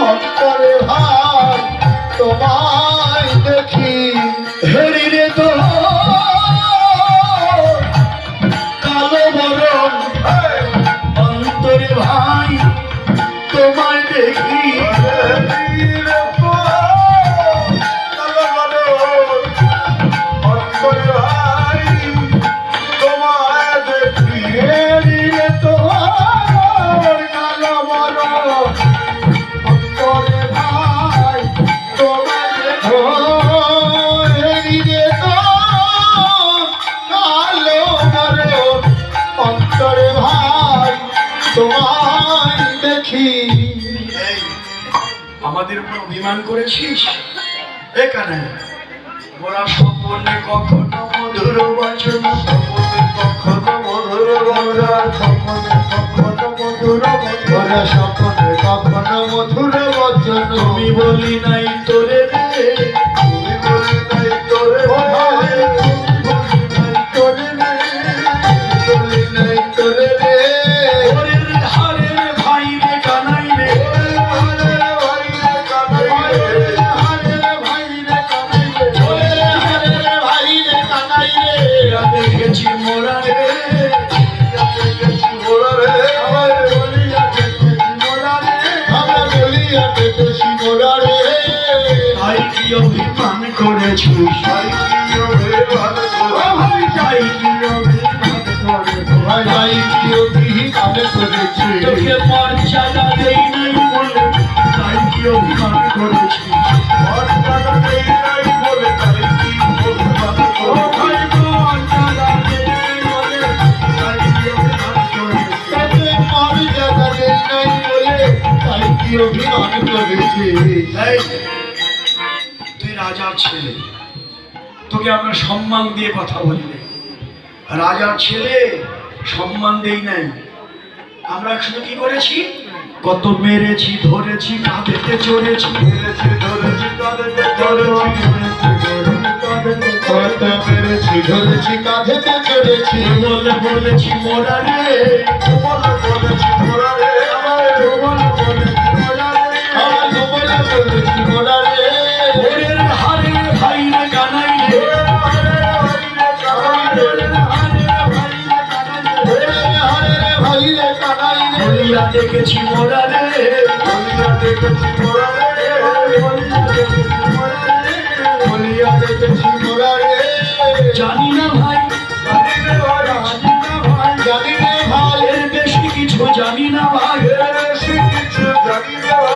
অন্তরে ভাই তোমায় দেখি হেরি রে তো কালো বরণ অন্তরে ভাই তোমায় দেখি তোমায় দেখি আমাদের উপর অভিমান করেছিস এখানে ওরা স্বপ্নে কখনো মধুর বচন কখনো মধুর বচন স্বপ্নে কখনো মধুর বচন তুমি বলি নাই তোরে রে তুমি বলি নাই তোরে বলি নাই তোরে রে দেখেছি মোরা রে তাই কি অভিমান করেছিস তাই কি অভিমান করেছি তোকে মর্যাদা দেই নাই বলে তাই কি অভিমান করেছিস মর্যাদা দেই নাই বলে তাই কি অভিমান করেছি মর্যাদা দেই নাই বলে তাই কি অভিমান করেছিস মর্যাদা দেই নাই বলে তাই কি অভিমান করেছি তুই রাজার ছেলে তোকে আমরা সম্মান দিয়ে কথা বলি রাজার ছেলে সম্মান দেই নাই আমরা শুধু কি করেছি কত মেরেছি ধরেছি কাঁধেতে চড়েছি মেরেছি ধরেছি কাঁধেতে চড়েছি কত মেরেছি ধরেছি কাঁধেতে চড়েছি বলে বলেছি মোরা রে বলেছি মোরা রে বলেছি মোরা রে ওরের হারে ভাই রে কানাই রে বলিয়া দেখেছি মোরা রে বলিয়া দেখেছি মোরা রে বলিয়া দেখেছি